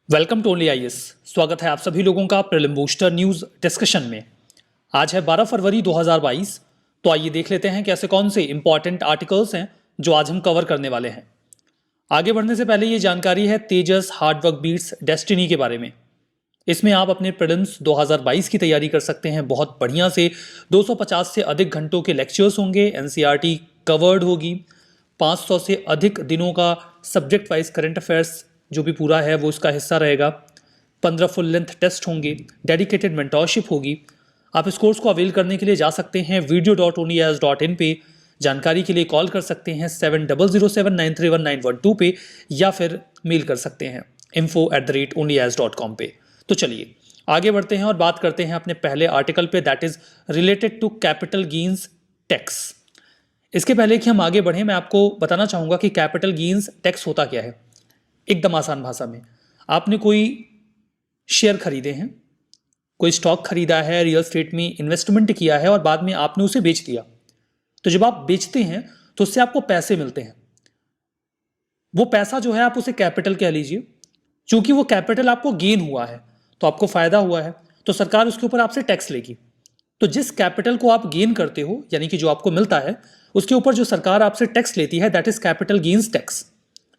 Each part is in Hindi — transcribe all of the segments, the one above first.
Welcome to only IAS. स्वागत है आप सभी लोगों का प्रीलिम बूस्टर न्यूज डिस्कशन में। आज है 12 फरवरी 2022। तो आइए देख लेते हैं कि ऐसे कौन से इंपॉर्टेंट आर्टिकल्स हैं जो आज हम कवर करने वाले हैं। आगे बढ़ने से पहले ये जानकारी है तेजस हार्डवर्क बीट्स डेस्टिनी के बारे में। इसमें आप अपने प्रीलिम्स 2022 की तैयारी कर सकते हैं बहुत बढ़िया से। 250 से अधिक घंटों के लेक्चर्स होंगे, एनसीईआरटी कवर्ड होगी, 500 से अधिक दिनों का सब्जेक्ट वाइज करंट अफेयर्स जो भी पूरा है वो इसका हिस्सा रहेगा, 15 फुल लेंथ टेस्ट होंगे, डेडिकेटेड मेंटोरशिप होगी। आप इस कोर्स को अवेल करने के लिए जा सकते हैं video.onlyas.in पे। जानकारी के लिए कॉल कर सकते हैं 7007931912 पे या फिर मेल कर सकते हैं info@onlyas.com पे। तो चलिए आगे बढ़ते हैं और बात करते हैं अपने पहले आर्टिकल पे, that is related to capital gains tax. इसके पहले कि हम आगे बढ़ें, मैं आपको बताना चाहूँगा कि कैपिटल गेन्स टैक्स होता क्या है। एकदम आसान भाषा में, आपने कोई शेयर खरीदे हैं, कोई स्टॉक खरीदा है, रियल एस्टेट में इन्वेस्टमेंट किया है और बाद में आपने उसे बेच दिया। तो जब आप बेचते हैं तो उससे आपको पैसे मिलते हैं। वो पैसा जो है आप उसे कैपिटल कह लीजिए। चूंकि वो कैपिटल आपको गेन हुआ है तो आपको फायदा हुआ है, तो सरकार उसके ऊपर आपसे टैक्स लेगी। तो जिस कैपिटल को आप गेन करते हो, यानी कि जो आपको मिलता है, उसके ऊपर जो सरकार आपसे टैक्स लेती है, that is capital gains tax.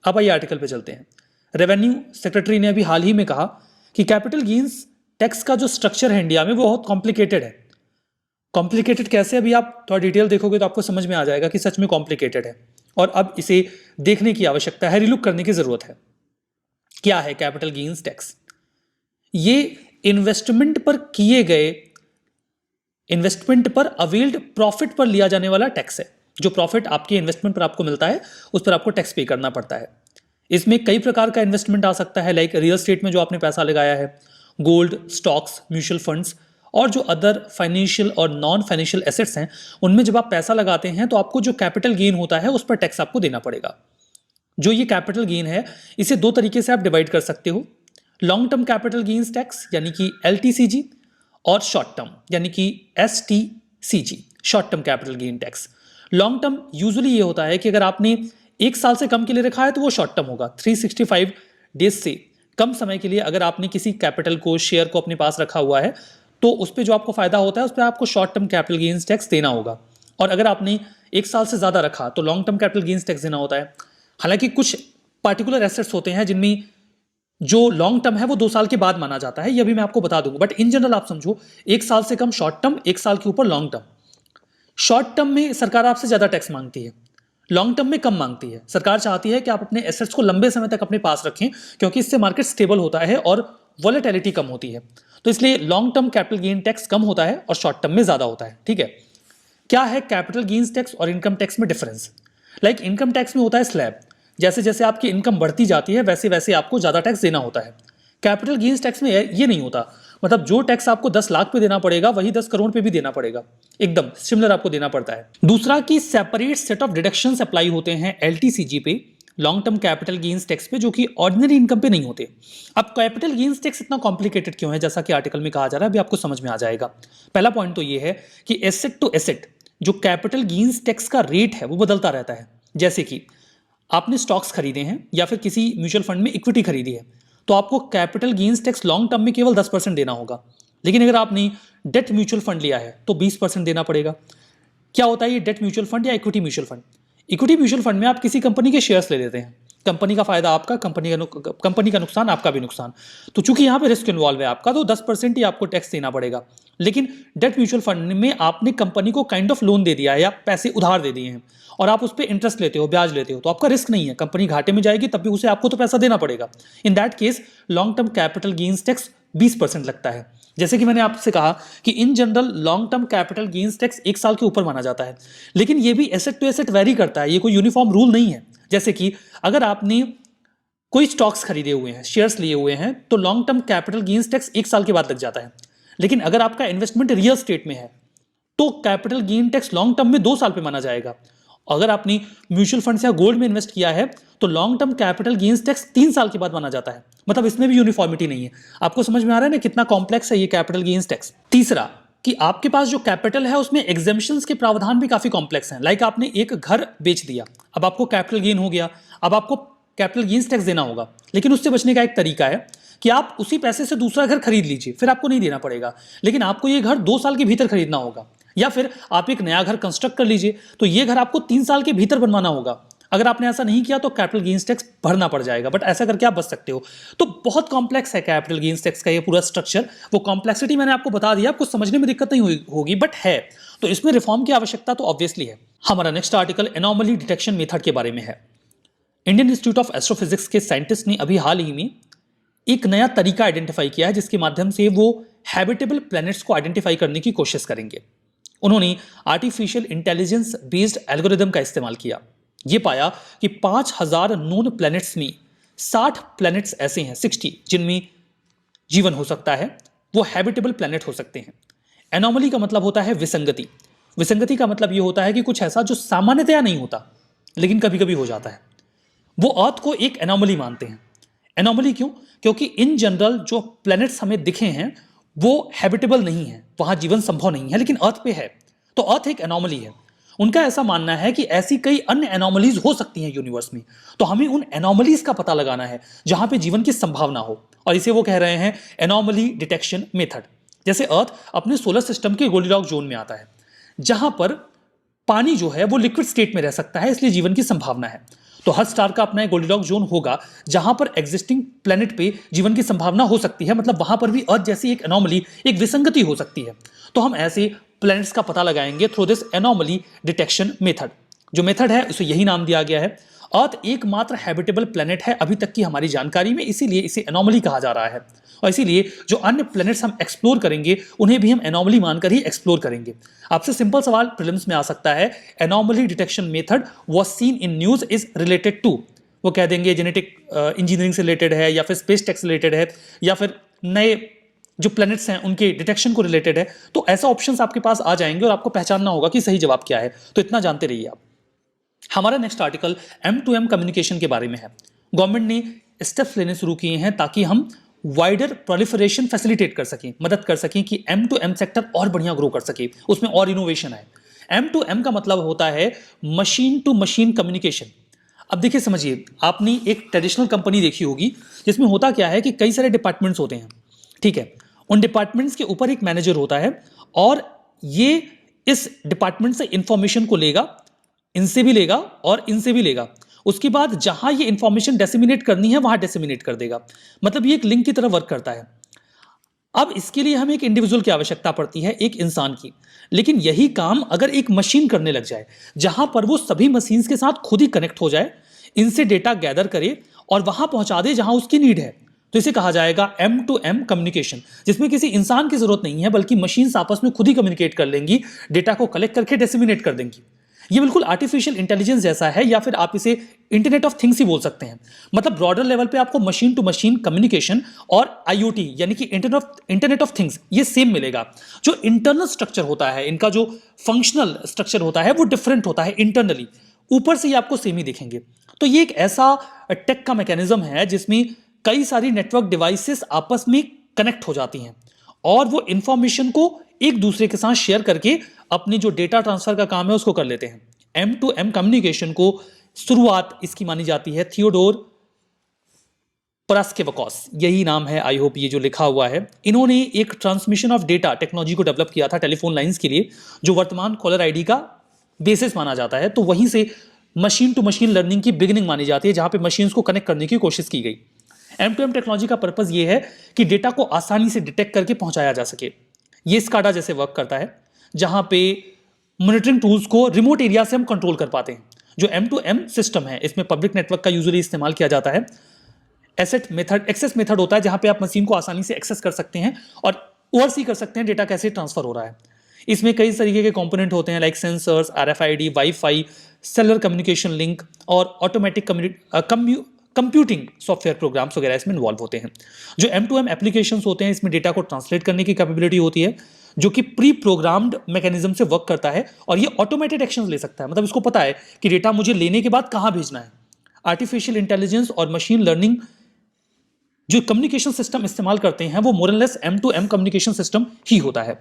अब आइए आर्टिकल पे चलते हैं। रेवेन्यू सेक्रेटरी ने अभी हाल ही में कहा कि कैपिटल गेन्स टैक्स का जो स्ट्रक्चर है इंडिया में वो बहुत कॉम्प्लिकेटेड है। कॉम्प्लिकेटेड कैसे, अभी आप थोड़ा डिटेल देखोगे तो आपको समझ में आ जाएगा कि सच में कॉम्प्लिकेटेड है और अब इसे देखने की आवश्यकता है, रिलुक करने की जरूरत है। क्या है कैपिटल गेन्स टैक्स? ये इन्वेस्टमेंट पर किए गए, इन्वेस्टमेंट पर अवेल्ड प्रॉफिट पर लिया जाने वाला टैक्स है। जो प्रॉफिट आपके इन्वेस्टमेंट पर आपको मिलता है उस पर आपको टैक्स पे करना पड़ता है। इसमें कई प्रकार का इन्वेस्टमेंट आ सकता है, लाइक रियल एस्टेट में जो आपने पैसा लगाया है, गोल्ड, स्टॉक्स, म्यूचुअल फंड्स और जो अदर फाइनेंशियल और नॉन फाइनेंशियल एसेट्स हैं, उनमें जब आप पैसा लगाते हैं तो आपको जो कैपिटल गेन होता है उस पर टैक्स आपको देना पड़ेगा। जो ये कैपिटल गेन है इसे दो तरीके से आप डिवाइड कर सकते हो। Long term capital gains tax यानी कि LTCG और शॉर्ट टर्म यानी कि STCG, short term capital gain tax. Long term usually ये होता है कि अगर आपने एक साल से कम के लिए रखा है तो वो शॉर्ट टर्म होगा। 365 डेज से कम समय के लिए अगर आपने किसी कैपिटल को, शेयर को अपने पास रखा हुआ है तो उस पर जो आपको फायदा होता है उस पर आपको short term capital gains tax देना होगा। और अगर आपने एक साल से ज्यादा रखा तो long term capital gains tax देना होता है। हालांकि कुछ पार्टिकुलर एसेट्स होते हैं जिनमें जो लॉन्ग टर्म है वो 2 साल के बाद माना जाता है, यह भी मैं आपको बता दूंगा। बट इन जनरल आप समझो, एक साल से कम शॉर्ट टर्म, एक साल के ऊपर लॉन्ग टर्म। शॉर्ट टर्म में सरकार आपसे ज्यादा टैक्स मांगती है, लॉन्ग टर्म में कम मांगती है। सरकार चाहती है कि आप अपने एसेट्स को लंबे समय तक अपने पास रखें क्योंकि इससे मार्केट स्टेबल होता है और वॉलेटिलिटी कम होती है। तो इसलिए long term capital gain tax कम होता है और शॉर्ट टर्म में ज्यादा होता है। ठीक है, क्या है कैपिटल गेन्स टैक्स और इनकम टैक्स में डिफरेंस? लाइक इनकम टैक्स में होता है स्लैब, जैसे जैसे आपकी इनकम बढ़ती जाती है वैसे वैसे आपको ज्यादा टैक्स देना होता है। कैपिटल गेन्स टैक्स में ये नहीं होता, मतलब जो टैक्स आपको 10 लाख पे देना पड़ेगा वही 10 करोड़ पे भी देना पड़ेगा, एकदम सिमिलर आपको देना पड़ता है। दूसरा कि separate set of deductions apply होते हैं LTCG पे, long term capital gains tax पे, जो कि ऑर्डिनरी इनकम पे नहीं होते। अब कैपिटल गेन्स टैक्स इतना कॉम्प्लिकेटेड क्यों है, जैसा कि आर्टिकल में कहा जा रहा है, अभी आपको समझ में आ जाएगा। पहला पॉइंट तो ये है कि एसेट टू एसेट जो कैपिटल गेन्स टैक्स का रेट है वो बदलता रहता है। जैसे कि आपने स्टॉक्स खरीदे हैं या फिर किसी म्यूचुअल फंड में इक्विटी खरीदी है तो आपको capital gains tax long term में केवल 10% देना होगा। लेकिन अगर आपने डेट म्यूचुअल फंड लिया है तो 20% देना पड़ेगा। क्या होता है ये डेट म्यूचुअल फंड या equity mutual fund? Equity mutual fund में आप किसी कंपनी के शेयर्स ले लेते हैं, कंपनी का फायदा आपका, कंपनी का नुकसान आपका भी नुकसान। तो चूंकि यहाँ पे रिस्क इन्वॉल्व है आपका, तो 10% ही आपको टैक्स देना पड़ेगा। लेकिन डेट म्यूचुअल फंड में आपने कंपनी को काइंड ऑफ लोन दे दिया है या पैसे उधार दे दिए हैं और आप उस पर इंटरेस्ट लेते हो, ब्याज लेते हो, तो आपका रिस्क नहीं है। कंपनी घाटे में जाएगी तब भी उसे आपको तो पैसा देना पड़ेगा। In that case long term capital gains tax 20% लगता है। जैसे कि मैंने आपसे कहा कि in general long term capital gains tax 1 साल के ऊपर माना जाता है, लेकिन ये भी एसेट टू एसेट वेरी करता है, ये कोई यूनिफॉर्म रूल नहीं है। जैसे कि अगर आपने कोई स्टॉक्स खरीदे हुए हैं, शेयर्स लिए हुए हैं, तो long term capital gains tax 1 साल के बाद लग जाता है। लेकिन अगर आपका इन्वेस्टमेंट रियल एस्टेट में है तो capital gain tax long term में 2 साल पे माना जाएगा। अगर आपने म्यूचुअल फंड्स या गोल्ड में इन्वेस्ट किया है तो long term capital gains tax 3 साल के बाद माना जाता है। मतलब इसमें भी यूनिफॉर्मिटी नहीं है। आपको समझ में आ रहा है ना कितना कॉम्प्लेक्स है ये कैपिटल गेन्स टैक्स। तीसरा कि आपके पास जो कैपिटल है उसमें एग्जेम्पशंस के प्रावधान भी काफी कॉम्प्लेक्स हैं। लाइक आपने एक घर बेच दिया, अब आपको कैपिटल गेन हो गया, अब आपको कैपिटल गेन्स टैक्स देना होगा। लेकिन उससे बचने का एक तरीका है कि आप उसी पैसे से दूसरा घर खरीद लीजिए, फिर आपको नहीं देना पड़ेगा, लेकिन आपको ये घर 2 साल के भीतर खरीदना होगा। या फिर आप एक नया घर कंस्ट्रक्ट कर लीजिए, तो ये घर आपको 3 साल के भीतर बनवाना होगा। अगर आपने ऐसा नहीं किया तो कैपिटल गेन्स टैक्स भरना पड़ जाएगा, बट ऐसा करके आप बच सकते हो। तो बहुत कॉम्प्लेक्स है कैपिटल गेन्स टैक्स का ये पूरा स्ट्रक्चर। वो कॉम्प्लेक्सिटी मैंने आपको बता दिया, आपको समझने में दिक्कत नहीं होगी, बट है। तो इसमें रिफॉर्म की आवश्यकता तो ऑब्वियसली है। हमारा next article anomaly detection method के बारे में है। इंडियन इंस्टीट्यूट ऑफ एस्ट्रोफिजिक्स के साइंटिस्ट ने अभी हाल ही में एक नया तरीका आइडेंटिफाई किया है, जिसके माध्यम से वो हैबिटेबल प्लैनेट्स को आइडेंटिफाई करने की कोशिश करेंगे। उन्होंने आर्टिफिशियल इंटेलिजेंस बेस्ड एल्गोरिदम का इस्तेमाल किया। ये पाया कि 5000 नोन प्लैनेट्स में 60 प्लैनेट्स ऐसे हैं, 60, जिनमें जीवन हो सकता है, वो हैबिटेबल प्लैनेट हो सकते हैं। एनोमली का मतलब होता है विसंगति। विसंगति का मतलब ये होता है कि कुछ ऐसा जो सामान्यतया नहीं होता लेकिन कभी कभी हो जाता है। वो अर्थ को एक एनोमली मानते हैं। एनोमली क्यों? क्योंकि इन जनरल जो प्लैनेट्स हमें दिखे हैं वो हैबिटेबल नहीं है, वहां जीवन संभव नहीं है, लेकिन अर्थ पे है, तो अर्थ एक एनोमली है। उनका ऐसा मानना है कि ऐसी कई अन्य एनोमलीज हो सकती हैं यूनिवर्स में, तो हमें उन एनोमलीज का पता लगाना है जहां पे जीवन की संभावना हो, और इसे वो कह रहे हैं एनोमली डिटेक्शन मेथड। जैसे अर्थ अपने सोलर सिस्टम के गोल्डीलॉक जोन में आता है, जहां पर पानी जो है वो लिक्विड स्टेट में रह सकता है, इसलिए जीवन की संभावना है। तो हर स्टार का अपना एक गोल्डीलॉक जोन होगा जहां पर एग्जिस्टिंग प्लेनेट पे जीवन की संभावना हो सकती है, मतलब वहां पर भी अर्थ जैसी एक एनोमली, एक विसंगति हो सकती है। तो हम ऐसे प्लैनेट्स का पता लगाएंगे through this anomaly detection method. जो मेथड है उसे यही नाम दिया गया है। अर्थ एकमात्र हैबिटेबल प्लेनेट है अभी तक की हमारी जानकारी में, इसीलिए इसे एनोमली कहा जा रहा है। और इसीलिए जो अन्य प्लैनेट्स हम एक्सप्लोर करेंगे उन्हें भी हम एनोमली मानकर ही एक्सप्लोर करेंगे। आपसे सिंपल सवाल प्रीलिम्स में आ सकता है, anomaly detection method was seen in news is related to, वो कह देंगे जेनेटिक इंजीनियरिंग से रिलेटेड है, या फिर स्पेस टेक से रिलेटेड है, या फिर नए जो प्लैनेट्स हैं उनके डिटेक्शन को रिलेटेड है। तो ऐसा ऑप्शंस आपके पास आ जाएंगे और आपको पहचानना होगा कि सही जवाब क्या है। तो इतना जानते रहिए आप। हमारा नेक्स्ट आर्टिकल M2M कम्युनिकेशन के बारे में है। गवर्नमेंट ने स्टेप्स लेने शुरू किए हैं ताकि हम वाइडर प्रोलिफरेशन फैसिलिटेट कर सकें, मदद कर सकें कि M2M सेक्टर और बढ़िया ग्रो कर सके, उसमें और इनोवेशन आए। M2M का मतलब होता है मशीन टू मशीन कम्युनिकेशन। अब देखिए, समझिए, आपने एक ट्रेडिशनल कंपनी देखी होगी जिसमें होता क्या है कि कई सारे डिपार्टमेंट्स होते हैं, ठीक है। उन डिपार्टमेंट्स के ऊपर एक मैनेजर होता है और ये इस डिपार्टमेंट से इंफॉर्मेशन को लेगा, इनसे भी लेगा और इनसे भी लेगा। उसके बाद जहां ये इंफॉर्मेशन डेसिमिनेट करनी है वहां डेसिमिनेट कर देगा। मतलब ये एक लिंक की तरह वर्क करता है। अब इसके लिए हमें एक इंडिविजुअल की आवश्यकता पड़ती है, एक इंसान की। लेकिन यही काम अगर एक मशीन करने लग जाए, जहां पर वो सभी मशीन्स के साथ खुद ही कनेक्ट हो जाए, इनसे डेटा गैदर करे और वहां पहुंचा दे जहां उसकी नीड है, तो इसे कहा जाएगा M2M कम्युनिकेशन, जिसमें किसी इंसान की जरूरत नहीं है बल्कि मशीन्स आपस में खुद ही कम्युनिकेट कर लेंगी, डेटा को कलेक्ट करके डिसेमिनेट कर देंगी। ये बिल्कुल आर्टिफिशियल इंटेलिजेंस जैसा है, या फिर आप इसे इंटरनेट ऑफ थिंग्स ही बोल सकते हैं। मतलब ब्रॉडर लेवल पे आपको मशीन टू मशीन कम्युनिकेशन और IoT यानी कि इंटरनेट ऑफ थिंग्स ये सेम मिलेगा। जो इंटरनल स्ट्रक्चर होता है, इनका जो फंक्शनल स्ट्रक्चर होता है वो डिफरेंट होता है इंटरनली, ऊपर से ये आपको सेम ही दिखेंगे। तो ये एक ऐसा टेक का मैकेनिज्म है जिसमें कई सारी नेटवर्क डिवाइसेस आपस में कनेक्ट हो जाती हैं और वो इंफॉर्मेशन को एक दूसरे के साथ शेयर करके अपनी जो डेटा ट्रांसफर का काम है उसको कर लेते हैं। M2M कम्युनिकेशन को शुरुआत इसकी मानी जाती है थियोडोर परास्केवकॉस, यही नाम है, आई होप ये जो लिखा हुआ है। इन्होंने एक ट्रांसमिशन ऑफ डेटा टेक्नोलॉजी को डेवलप किया था टेलीफोन लाइंस के लिए, जो वर्तमान कॉलर आईडी का बेसिस माना जाता है। तो वहीं से मशीन टू मशीन लर्निंग की बिगिनिंग मानी जाती है, जहां पे मशीन्स को कनेक्ट करने की कोशिश की गई। M2M टेक्नोलॉजी का पर्पस ये है कि डेटा को आसानी से डिटेक्ट करके पहुंचाया जा सके। ये स्काडा जैसे वर्क करता है, जहां पे मॉनिटरिंग टूल्स को रिमोट एरिया से हम कंट्रोल कर पाते हैं। जो M2M सिस्टम है, इसमें पब्लिक नेटवर्क का यूजुअली इस्तेमाल किया जाता है। एक्सेस मेथड होता है जहां पे आप मशीन को आसानी से एक्सेस कर सकते हैं और ओवरसी कर सकते हैं डेटा कैसे ट्रांसफर हो रहा है। इसमें कई तरीके के कंपोनेंट होते हैं, like sensors, RFID, wifi, cellular communication link और ऑटोमेटिक कंप्यूटिंग सॉफ्टवेयर प्रोग्राम्स वगैरह इसमें इन्वॉल्व होते हैं। जो M2M एप्लीकेशंस होते हैं, इसमें डेटा को ट्रांसलेट करने की कैपेबिलिटी होती है, जो कि प्री प्रोग्राम्ड मैकेनिज्म से वर्क करता है और ये ऑटोमेटेड एक्शंस ले सकता है। मतलब इसको पता है कि डेटा मुझे लेने के बाद कहां भेजना है। आर्टिफिशियल इंटेलिजेंस और मशीन लर्निंग जो कम्युनिकेशन सिस्टम इस्तेमाल करते हैं वो मोरलेस M2M कम्युनिकेशन सिस्टम ही होता है।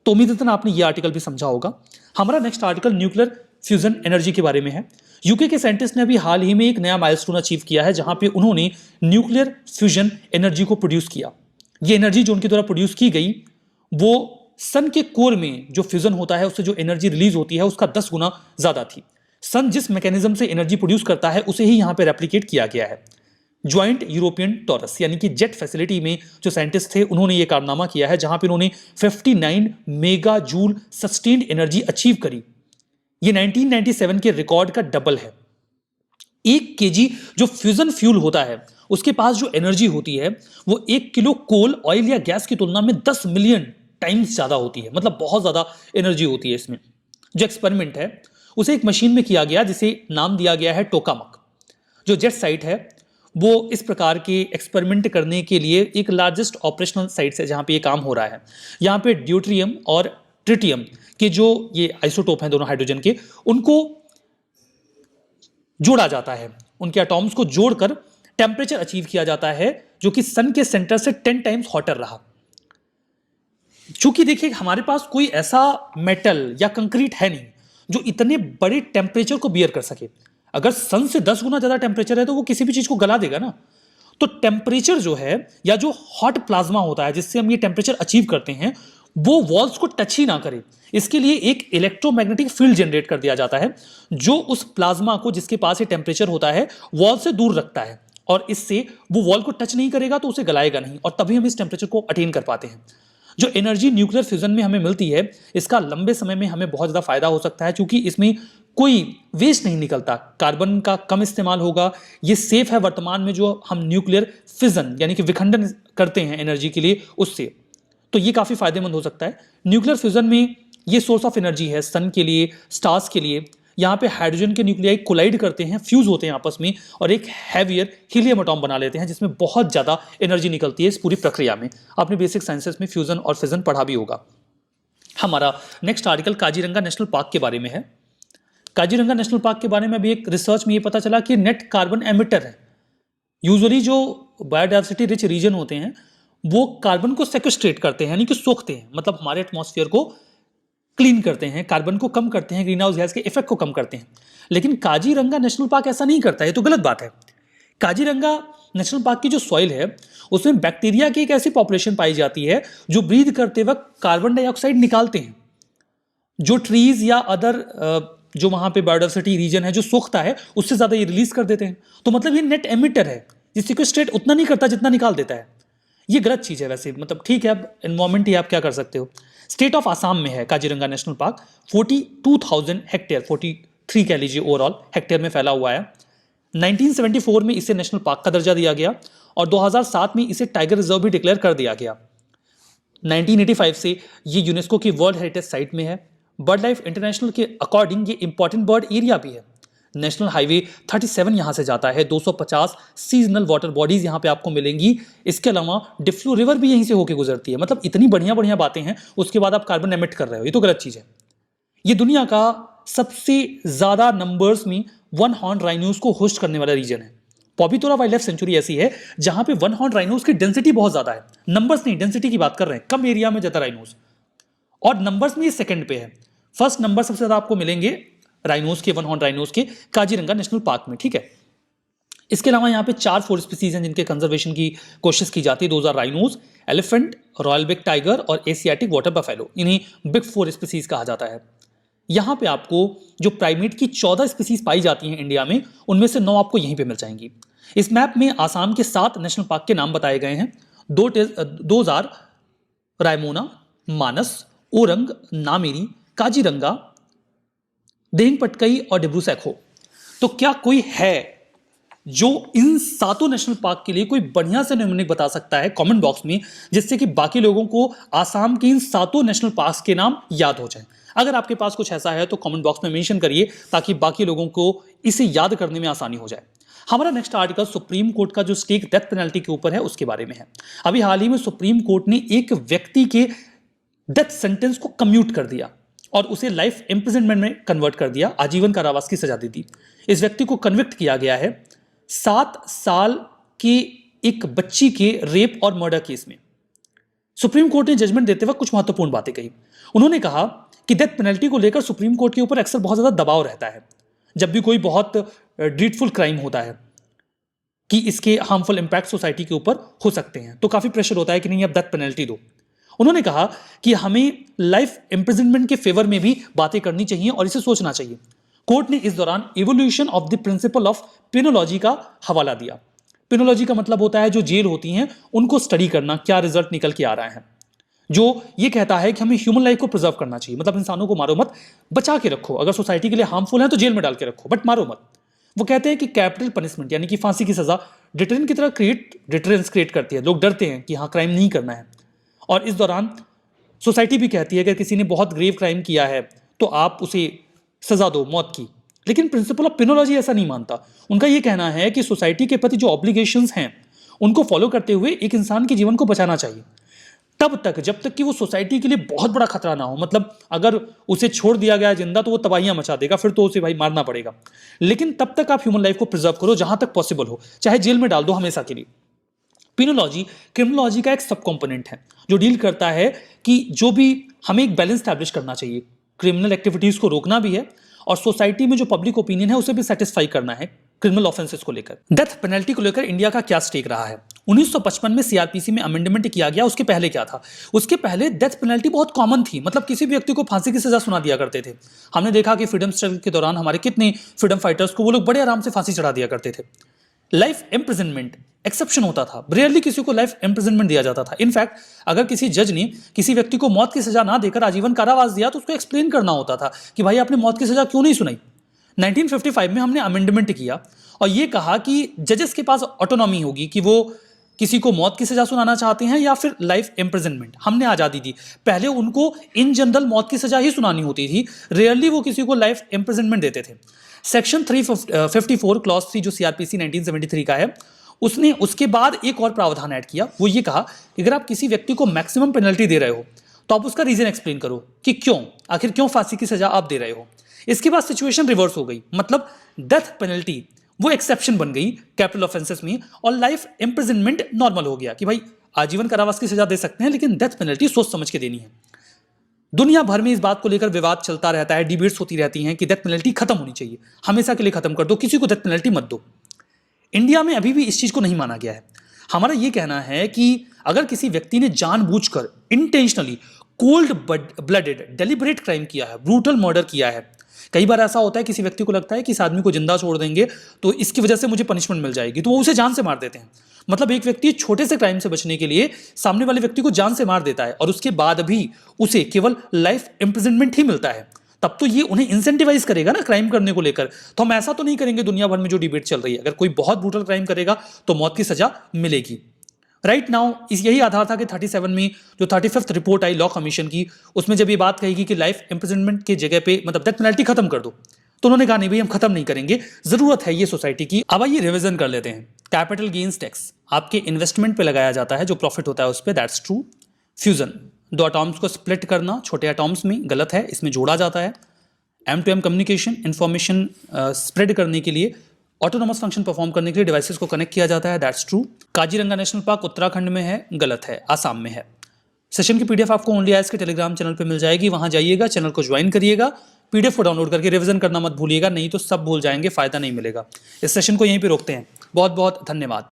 तो उम्मीद है आपने ये आर्टिकल भी समझा होगा। हमारा next article nuclear fusion energy के बारे में है। यूके के साइंटिस्ट ने अभी हाल ही में एक नया माइलस्टोन अचीव किया है जहां पे उन्होंने न्यूक्लियर फ्यूजन एनर्जी को प्रोड्यूस किया। ये एनर्जी जो उनके द्वारा प्रोड्यूस की गई वो सन के कोर में जो फ्यूजन होता है उससे जो एनर्जी रिलीज होती है उसका 10 गुना ज्यादा थी। सन जिस मैकेनिज्म से एनर्जी प्रोड्यूस करता है उसे ही यहां पे रेप्लिकेट किया गया है। ज्वाइंट यूरोपियन टॉरस यानी कि जेट फैसिलिटी में जो साइंटिस्ट थे उन्होंने ये कारनामा किया है जहां पे उन्होंने 59 mega joule sustained energy achieve करी। ये 1997 के रिकॉर्ड का डबल है। 1 केजी जो फ्यूजन फ्यूल होता है उसके पास जो एनर्जी होती है वो 1 किलो कोल, ऑयल या गैस की तुलना में 10 मिलियन टाइम्स ज्यादा होती है। मतलब बहुत ज्यादा एनर्जी होती है इसमें। जो एक्सपेरिमेंट है उसे एक मशीन में किया गया जिसे नाम दिया गया है टोकामक। जो जेट साइट है वो इस प्रकार के एक्सपेरिमेंट करने के लिए एक लार्जेस्ट ऑपरेशनल साइट है जहां पे ये काम हो रहा है। यहाँ पे ड्यूट्रियम और ट्रिटियम के जो ये आइसोटोप हैं दोनों हाइड्रोजन के, उनको जोड़ा जाता है। उनके एटॉम्स को जोड़कर टेम्परेचर अचीव किया जाता है जो कि सन के सेंटर से 10 टाइम्स हॉटर रहा। चूंकि देखिए हमारे पास कोई ऐसा मेटल या कंक्रीट है नहीं जो इतने बड़े टेम्परेचर को बियर कर सके। अगर सन से 10 गुना ज्यादा टेम्परेचर है तो वो किसी भी चीज को गला देगा ना। तो टेम्परेचर जो है या जो हॉट प्लाज्मा होता है जिससे हम ये टेम्परेचर अचीव करते हैं वो वॉल्स को टच ही ना करे, इसके लिए एक इलेक्ट्रोमैग्नेटिक फील्ड जनरेट कर दिया जाता है जो उस प्लाज्मा को जिसके पास ये टेम्परेचर होता है वॉल से दूर रखता है और इससे वो वॉल को टच नहीं करेगा तो उसे गलाएगा नहीं और तभी हम इस टेम्परेचर को अटेन कर पाते हैं। जो एनर्जी न्यूक्लियर फ्यूजन में हमें मिलती है इसका लंबे समय में हमें बहुत ज्यादा फायदा हो सकता है क्योंकि इसमें कोई वेस्ट नहीं निकलता, कार्बन का कम इस्तेमाल होगा। ये सेफ है वर्तमान में जो हम न्यूक्लियर फिजन यानी कि विखंडन करते हैं एनर्जी के लिए उससे, तो ये काफी फायदेमंद हो सकता है। न्यूक्लियर फ्यूजन में ये सोर्स ऑफ एनर्जी है सन के लिए, स्टार्स के लिए। यहाँ पे हाइड्रोजन के न्यूक्लियाई कोलाइड करते हैं, फ्यूज होते हैं आपस में और एक हैवियर हीलियम एटॉम बना लेते हैं जिसमें बहुत ज्यादा एनर्जी निकलती है इस पूरी प्रक्रिया में। आपने बेसिक साइंसेस में फ्यूजन और फिजन पढ़ा भी होगा। हमारा next article Kaziranga national park के बारे में है। काजीरंगा नेशनल पार्क के बारे में अभी एक रिसर्च में ये पता चला कि नेट कार्बन एमिटर है। यूजुअली जो बायोडाइवर्सिटी रिच रीजन होते हैं वो कार्बन को सेक्वेस्ट्रेट करते हैं यानी कि सोखते हैं, मतलब हमारे एटमॉस्फेयर को क्लीन करते हैं, कार्बन को कम करते हैं, ग्रीन हाउस गैस के इफेक्ट को कम करते हैं। लेकिन काजीरंगा नेशनल पार्क ऐसा नहीं करता है, तो गलत बात है। काजीरंगा नेशनल पार्क की जो सॉइल है उसमें बैक्टीरिया की एक ऐसी पॉपुलेशन पाई जाती है जो ब्रीथ करते वक्त कार्बन डाइऑक्साइड निकालते हैं। जो ट्रीज या अदर जो वहां पे बायोडाइवर्सिटी रीजन है जो सोखता है उससे ज्यादा ये रिलीज कर देते हैं। तो मतलब ये नेट एमिटर है, ये सिक्वेस्ट्रेट उतना नहीं करता जितना निकाल देता है। ये गलत चीज है वैसे, मतलब ठीक है अब एनवायरमेंट ही आप क्या कर सकते हो। स्टेट ऑफ आसाम में है काजीरंगा नेशनल पार्क। 42,000 हेक्टेयर, 43 कह लीजिए ओवरऑल हेक्टेयर में फैला हुआ है। 1974 में इसे नेशनल पार्क का दर्जा दिया गया और 2007 में इसे टाइगर रिजर्व भी डिक्लेयर कर दिया गया। 1985 से ये यूनेस्को की वर्ल्ड हेरिटेज साइट में है। बर्ड लाइफ इंटरनेशनल के अकॉर्डिंग ये इंपॉर्टेंट बर्ड एरिया भी है। नेशनल हाईवे 37 यहां से जाता है। 250 सीजनल वाटर बॉडीज यहां पे आपको मिलेंगी। इसके अलावा डिफ्लू रिवर भी यहीं से होकर गुजरती है। मतलब इतनी बढ़िया बढ़िया बातें हैं, उसके बाद आप कार्बन एमिट कर रहे हो, ये तो गलत चीज है। ये दुनिया का सबसे ज्यादा नंबर्स में वन हॉर्न राइनोस को होस्ट करने वाला रीजन है। पॉबितोरा वाइल्ड लाइफ सेंचुरी ऐसी है जहां पे वन हॉर्न राइनोस की डेंसिटी बहुत ज्यादा है। नंबर्स नहीं, डेंसिटी की बात कर रहे हैं, कम एरिया में ज्यादा राइनोस, और नंबर्स में ये सेकंड पे है। फर्स्ट नंबर सबसे ज्यादा आपको मिलेंगे राइनोस के, वन हॉर्न राइनोस के काजीरंगा नेशनल पार्क में, ठीक है। इसके अलावा यहाँ पे 4 फोर स्पीसीज हैं जिनके कंजर्वेशन की कोशिश की जाती है। 2 are rhinos, elephant, royal big tiger और एशियाटिक वाटर बफेलो। इन्हीं बिग 4 स्पीसीज कहा जाता है। यहाँ पे आपको जो प्राइमेट की 14 स्पीसीज पाई जाती हैं इंडिया में, उनमें से 9 आपको यहीं पे मिल जाएंगी। इस मैप में आसाम के 7 नेशनल पार्क के नाम बताए गए हैं। 2 आर रायमोना, मानस, ओरंग, नामेरी, काजीरंगा, देहिंग पटकई और डिब्रू सैखो। तो क्या कोई है जो इन 7 नेशनल पार्क के लिए कोई बढ़िया से न्यूमेरिक बता सकता है कमेंट बॉक्स में, जिससे कि बाकी लोगों को आसाम के इन 7 नेशनल पार्क के नाम याद हो जाए। अगर आपके पास कुछ ऐसा है तो कमेंट बॉक्स में मेंशन करिए ताकि बाकी लोगों को इसे याद करने में आसानी हो जाए। हमारा नेक्स्ट आर्टिकल सुप्रीम कोर्ट का जो स्टे डेथ पेनल्टी के ऊपर है उसके बारे में है। अभी हाल ही में सुप्रीम कोर्ट ने एक व्यक्ति के डेथ सेंटेंस को कम्यूट कर दिया और उसे लाइफ इंप्रिजनमेंट में कन्वर्ट कर दिया, आजीवन कारावास की सजा दे दी। इस व्यक्ति को कन्विक्ट किया गया है 7 साल की एक बच्ची के रेप और मर्डर केस में। सुप्रीम कोर्ट ने जजमेंट देते वक्त कुछ महत्वपूर्ण बातें कही। उन्होंने कहा कि डेथ पेनल्टी को लेकर सुप्रीम कोर्ट के ऊपर अक्सर बहुत ज्यादा दबाव रहता है जब भी कोई बहुत ड्रीडफुल क्राइम होता है कि इसके हार्मफुल इंपैक्ट सोसाइटी के ऊपर हो सकते हैं, तो काफी प्रेशर होता है कि नहीं अब डेथ पेनल्टी दो। उन्होंने कहा कि हमें लाइफ इम्प्रिजनमेंट के फेवर में भी बातें करनी चाहिए और इसे सोचना चाहिए। कोर्ट ने इस दौरान evolution of the principle of penology का हवाला दिया। पिनोलॉजी का मतलब होता है जो जेल होती हैं उनको स्टडी करना, क्या रिजल्ट निकल के आ रहा है, जो ये कहता है कि हमें ह्यूमन लाइफ को प्रिजर्व करना चाहिए, मतलब इंसानों को मारो मत, बचा के रखो, अगर सोसाइटी के लिए हार्मफुल है तो जेल में डाल के रखो बट मारो मत। वो कहते हैं कि कैपिटल पनिशमेंट यानी कि फांसी की सजा डिटरेंट की तरह डिटरेंस क्रिएट करती है, लोग डरते हैं कि हाँ क्राइम नहीं करना है। और इस दौरान सोसाइटी भी कहती है अगर किसी ने बहुत ग्रेव क्राइम किया है तो आप उसे सजा दो मौत की। लेकिन प्रिंसिपल ऑफ पिनोलॉजी ऐसा नहीं मानता। उनका यह कहना है कि सोसाइटी के प्रति जो ऑब्लिगेशंस हैं उनको फॉलो करते हुए एक इंसान के जीवन को बचाना चाहिए तब तक जब तक कि वो सोसाइटी के लिए बहुत बड़ा खतरा ना हो। मतलब अगर उसे छोड़ दिया गया जिंदा तो वो तबाहियां मचा देगा, फिर तो उसे भाई मारना पड़ेगा। लेकिन तब तक आप ह्यूमन लाइफ को प्रिजर्व करो जहां तक पॉसिबल हो, चाहे जेल में डाल दो हमेशा के लिए। पिनोलॉजी क्रिमिनोलॉजी का एक सब कंपोनेंट है जो डील करता है कि जो भी हमें एक बैलेंस स्टैब्लिश करना चाहिए, क्रिमिनल एक्टिविटीज को रोकना भी है और सोसाइटी में जो पब्लिक ओपिनियन है उसे भी सेटिस्फाई करना है क्रिमिनल ऑफेंसेस को लेकर। डेथ पेनल्टी को लेकर इंडिया का क्या स्टेक रहा है? 1955 में सीआरपीसी में अमेंडमेंट किया गया। उसके पहले क्या था? उसके पहले डेथ पेनल्टी बहुत कॉमन थी, मतलब किसी भी व्यक्ति को फांसी की सजा सुना दिया करते थे। हमने देखा कि फ्रीडम स्ट्रगल के दौरान हमारे कितने फ्रीडम फाइटर्स को वो लोग बड़े आराम से फांसी चढ़ा दिया करते थे। लाइफ इम्प्रिजनमेंट एक्सेप्शन होता था, रेयरली किसी को लाइफ इम्प्रिजनमेंट दिया जाता था। इनफैक्ट अगर किसी जज ने किसी व्यक्ति को मौत की सजा ना देकर आजीवन कारावास दिया तो उसको एक्सप्लेन करना होता था कि भाई आपने मौत की सजा क्यों नहीं सुनाई। 1955 में हमने अमेंडमेंट किया और ये कहा कि जजेस के पास ऑटोनॉमी होगी कि वो किसी को मौत की सजा सुनाना चाहते हैं या फिर लाइफ इम्प्रिजनमेंट। हमने आज़ादी दी। पहले उनको इन जनरल मौत की सजा ही सुनानी होती थी, रेयरली वो किसी को लाइफ इम्प्रिजनमेंट देते थे। सेक्शन 354 क्लॉज 3 जो सीआरपीसी 1973 का है, उसने उसके बाद एक और प्रावधान ऐड किया। वो ये कहा कि अगर आप किसी व्यक्ति को मैक्सिमम पेनल्टी दे रहे हो तो आप उसका रीजन एक्सप्लेन करो कि क्यों, आखिर क्यों फांसी की सजा आप दे रहे हो। इसके बाद सिचुएशन रिवर्स हो गई, मतलब डेथ पेनल्टी वो एक्सेप्शन बन गई कैपिटल ऑफेंसेस में और लाइफ इम्प्रिजनमेंट नॉर्मल हो गया कि भाई आजीवन कारावास की सजा दे सकते हैं लेकिन डेथ पेनल्टी सोच समझ के देनी है। दुनिया भर में इस बात को लेकर विवाद चलता रहता है, डिबेट्स होती रहती हैं कि डेथ पेनल्टी खत्म होनी चाहिए, हमेशा के लिए खत्म कर दो, किसी को डेथ पेनल्टी मत दो। इंडिया में अभी भी इस चीज को नहीं माना गया है। हमारा यह कहना है कि अगर किसी व्यक्ति ने जानबूझकर intentionally cold blooded deliberate crime किया है, ब्रूटल मर्डर किया है, कई बार ऐसा होता है किसी व्यक्ति को लगता है कि इस आदमी को जिंदा छोड़ देंगे तो इसकी वजह से मुझे पनिशमेंट मिल जाएगी, तो वो उसे जान से मार देते हैं। मतलब एक व्यक्ति छोटे से क्राइम से बचने के लिए सामने वाले व्यक्ति को जान से मार देता है और उसके बाद भी उसे केवल लाइफ इम्प्रिजनमेंट ही मिलता है। तब तो ये उन्हें इंसेंटिवाइज करेगा ना क्राइम करने को लेकर। तो हम ऐसा तो नहीं करेंगे दुनिया भर में जो डिबेट चल रही है, अगर कोई बहुत ब्रूटल क्राइम करेगा तो मौत की सजा मिलेगी। राइट नाउ यही आधार था कि 37 में जो 35th रिपोर्ट आई लॉ कमीशन की, उसमें जब ये बात कही कि लाइफ इम्प्रिजनमेंट के जगह पे मतलब डेथ पेनल्टी खत्म कर दो, तो उन्होंने कहा नहीं भाई हम खत्म नहीं करेंगे, जरूरत है ये सोसाइटी की। अब आइए रिवीजन कर लेते हैं। कैपिटल गेन्स टैक्स आपके इन्वेस्टमेंट पे लगाया जाता है, जो प्रॉफिट होता है उस पर, दैट्स ट्रू। फ्यूजन, दो एटॉम्स को स्प्लिट करना छोटे एटॉम्स में, गलत है, इसमें जोड़ा जाता है। M2M कम्युनिकेशन, इंफॉर्मेशन स्प्रेड करने के लिए, ऑटोनोमस फंक्शन परफॉर्म करने के लिए डिवाइसेस को कनेक्ट किया जाता है, that's true. Kaziranga national park Uttarakhand में है, गलत है, आसाम में है। सेशन की पीडीएफ आपको ओनली आइज के टेलीग्राम चैनल पे मिल जाएगी, वहां जाइएगा, चैनल को ज्वाइन करिएगा, पीडीएफ को डाउनलोड करके रिवीजन करना मत भूलिएगा, नहीं तो सब भूल जाएंगे, फायदा नहीं मिलेगा। इस सेशन को यहीं पे रोकते हैं। बहुत बहुत धन्यवाद।